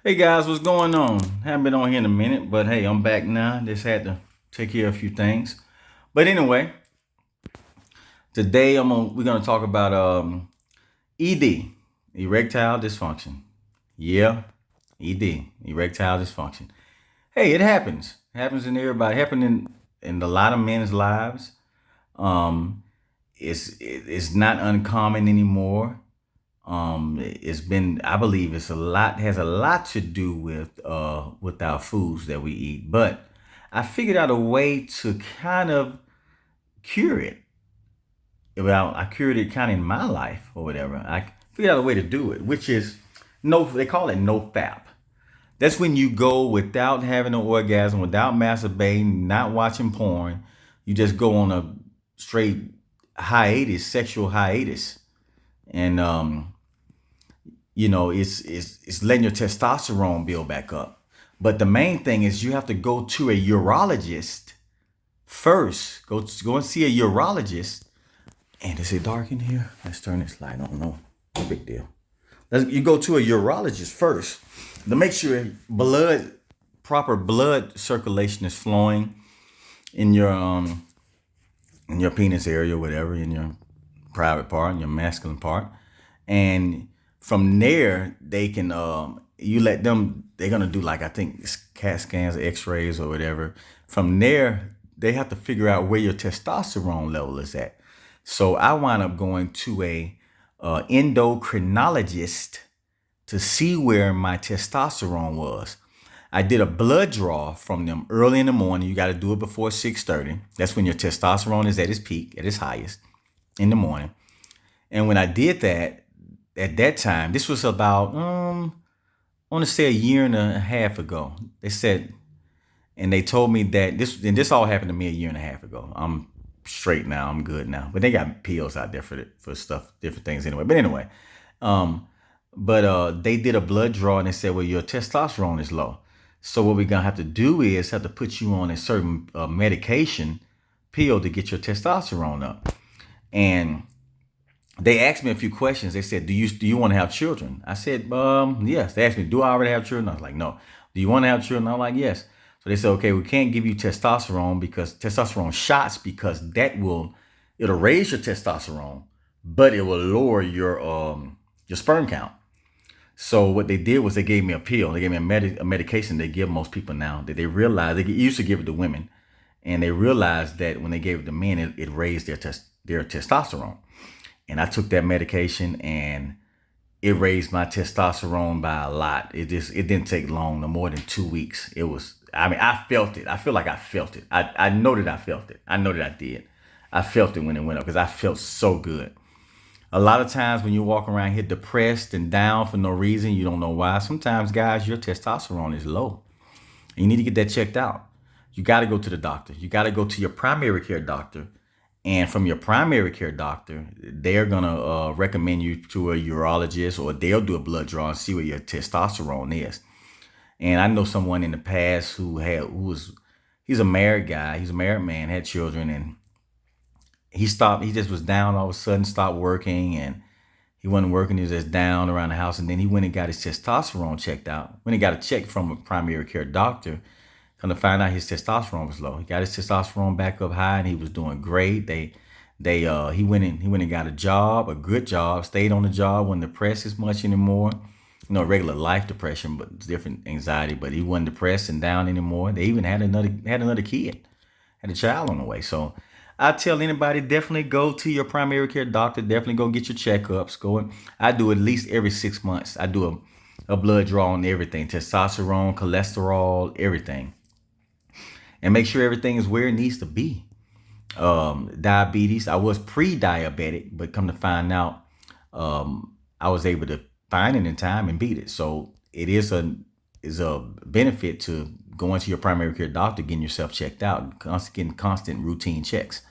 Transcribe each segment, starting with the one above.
Hey guys, what's going on? Haven't been on here in a minute, but hey, I'm back now. Just had to take care of a few things. But anyway, today we're gonna talk about ED, erectile dysfunction. Yeah, ED, erectile dysfunction. Hey, it happens. It happens in everybody. It happens in a lot of men's lives. Um, it's not uncommon anymore. It's been, I believe it's a lot, has a lot to do with our foods that we eat. But I figured out a way to kind of cure it. Well, I cured it kind of in my life or whatever. I figured out a way to do it, which is no, they call it no fap. That's when you go without having an orgasm, without masturbating, not watching porn. You just go on a straight hiatus, sexual hiatus. And it's letting your testosterone build back up. But the main thing is you have to go to a urologist first. Go and see a urologist. And is it dark in here? Let's turn this light on. No, no big deal. You go to a urologist first to make sure proper blood circulation is flowing in your penis area, whatever, in your private part, in your masculine part, and from there they can you let them. They're gonna do like I think CAT scans, X-rays, or whatever. From there, they have to figure out where your testosterone level is at. So I wound up going to a endocrinologist to see where my testosterone was. I did a blood draw from them early in the morning. You got to do it before 6:30. That's when your testosterone is at its peak, at its highest in the morning. And when I did that, at that time, this was about, I want to say a year and a half ago. They said, and they told me that this all happened to me a year and a half ago. I'm straight now. I'm good now. But they got pills out there for stuff, different things anyway. But anyway, um, they did a blood draw and they said, well, your testosterone is low. So what we're gonna have to do is have to put you on a certain medication pill to get your testosterone up. And they asked me a few questions. They said, "Do you want to have children?" I said, yes." They asked me, "Do I already have children?" I was like, "No." "Do you want to have children?" I'm like, "Yes." So they said, "Okay, we can't give you testosterone shots because it'll raise your testosterone, but it will lower your sperm count." So what they did was they gave me a pill. They gave me a medication they give most people now that they realized they used to give it to women, and they realized that when they gave it to men, it raised their testosterone. And I took that medication and it raised my testosterone by a lot. It didn't take long, no more than 2 weeks. I felt it. I feel like I felt it. I know that I felt it. I know that I did. I felt it when it went up because I felt so good. A lot of times when you walk around here depressed and down for no reason, you don't know why. Sometimes, guys, your testosterone is low. And you need to get that checked out. You got to go to the doctor. You got to go to your primary care doctor. And from your primary care doctor, they're going to recommend you to a urologist, or they'll do a blood draw and see where your testosterone is. And I know someone in the past he's a married guy. He's a married man, had children, and he just was down all of a sudden, stopped working, and he wasn't working. He was just down around the house. And then he went and got his testosterone checked out. When he got a check from a primary care doctor, come to find out his testosterone was low. He got his testosterone back up high and he was doing great. He went and got a job, a good job, stayed on the job, wasn't depressed as much anymore. Regular life depression, but different anxiety, but he wasn't depressed and down anymore. They even had another kid, had a child on the way. So I tell anybody, definitely go to your primary care doctor. Definitely go get your checkups. I do at least every 6 months. I do a blood draw on everything: testosterone, cholesterol, everything, and make sure everything is where it needs to be. Diabetes. I was pre-diabetic, but come to find out, I was able to find it in time and beat it. So it is a benefit to going to your primary care doctor, getting yourself checked out, getting constant routine checks.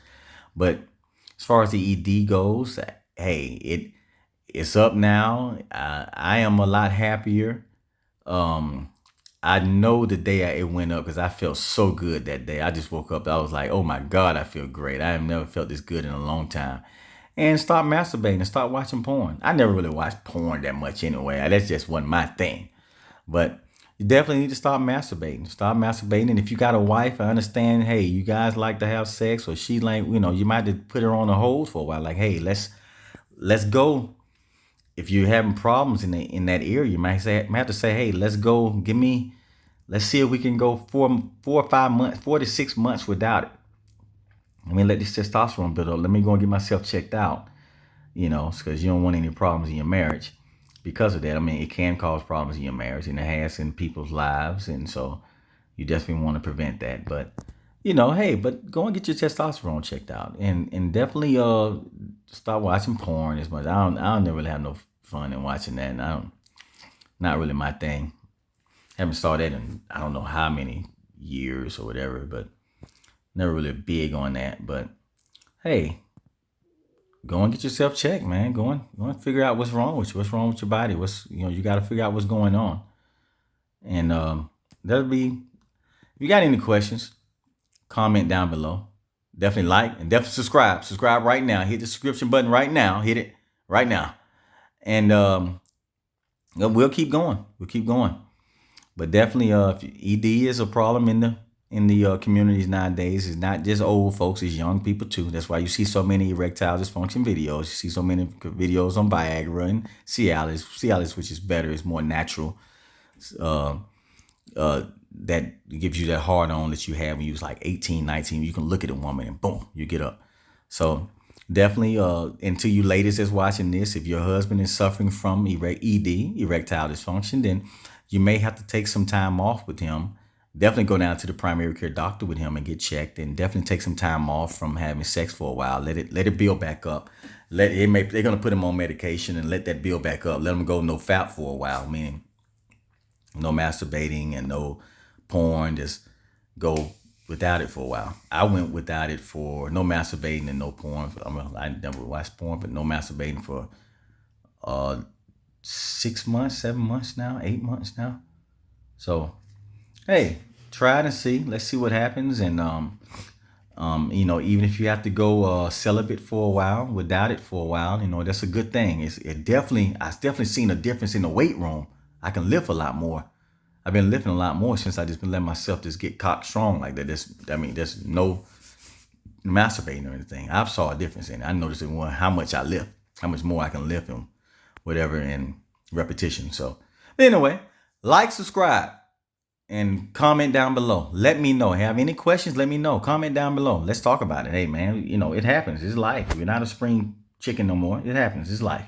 But as far as the ED goes, hey, it's up now. I am a lot happier. Um, I know the day it went up because I felt so good that day. I just woke up. I was like, oh my God, I feel great. I have never felt this good in a long time. And stop masturbating and stop watching porn. I never really watched porn that much anyway. That's just wasn't my thing. But you definitely need to stop masturbating. Stop masturbating. And if you got a wife, I understand, hey, you guys like to have sex, or she like, you might have to put her on the hold for a while. Like, hey, let's go. If you're having problems in that area, you might have to say, hey, let's go. Let's see if we can go 4 or 5 months, 4 to 6 months without it. Let me let this testosterone build up. Let me go and get myself checked out. Because you don't want any problems in your marriage because of that. I mean, it can cause problems in your marriage, and it has in people's lives, and so you definitely want to prevent that. But hey, but go and get your testosterone checked out, and definitely stop watching porn as much. I don't never really have no fun in watching that, and not really my thing. Haven't started that in I don't know how many years or whatever, but never really big on that. But hey, go and get yourself checked, man. Go and figure out what's wrong with you. What's wrong with your body? You got to figure out what's going on. And that'll be. If you got any questions, comment down below. Definitely like and definitely subscribe. Subscribe right now. Hit the subscription button right now. Hit it right now. And we'll keep going. We'll keep going. But definitely, if ED is a problem in the communities nowadays. It's not just old folks; it's young people too. That's why you see so many erectile dysfunction videos. You see so many videos on Viagra and Cialis. Cialis, which is better, is more natural. Uh, that gives you that hard on that you have when you was like 18, 19. You can look at a woman and boom, you get up. So definitely, and to you ladies that's watching this, if your husband is suffering from ED, erectile dysfunction, then you may have to take some time off with him. Definitely go down to the primary care doctor with him and get checked, and definitely take some time off from having sex for a while. Let it build back up. They're gonna put him on medication and let that build back up. Let him go no fap for a while, meaning no masturbating and no porn. Just go without it for a while. I went without it for no masturbating and no porn. I never watched porn, but no masturbating for 6 months, 7 months now, 8 months now. So hey, try it and see. Let's see what happens. And even if you have to go celibate for a while, without it for a while, that's a good thing. I've definitely seen a difference in the weight room. I can lift a lot more. I've been lifting a lot more since I just been letting myself just get cock strong like that. There's no masturbating or anything. I've saw a difference in it. I noticed in how much I lift, how much more I can lift and whatever in repetition. So anyway, like, subscribe, and comment down below. Let me know. Have any questions? Let me know. Comment down below. Let's talk about it. Hey man, it happens. It's life. You're not a spring chicken no more. It happens. It's life.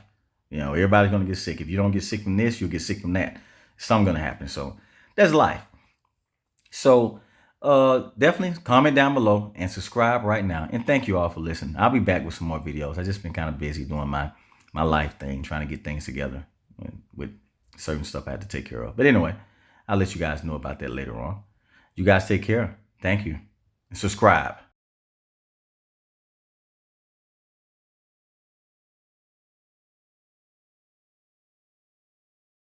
Everybody's gonna get sick. If you don't get sick from this, you'll get sick from that. Something's gonna happen. So that's life. So definitely comment down below and subscribe right now. And thank you all for listening. I'll be back with some more videos. I just been kind of busy doing my life thing, trying to get things together with certain stuff I had to take care of. But anyway, I'll let you guys know about that later on. You guys take care. Thank you. And subscribe.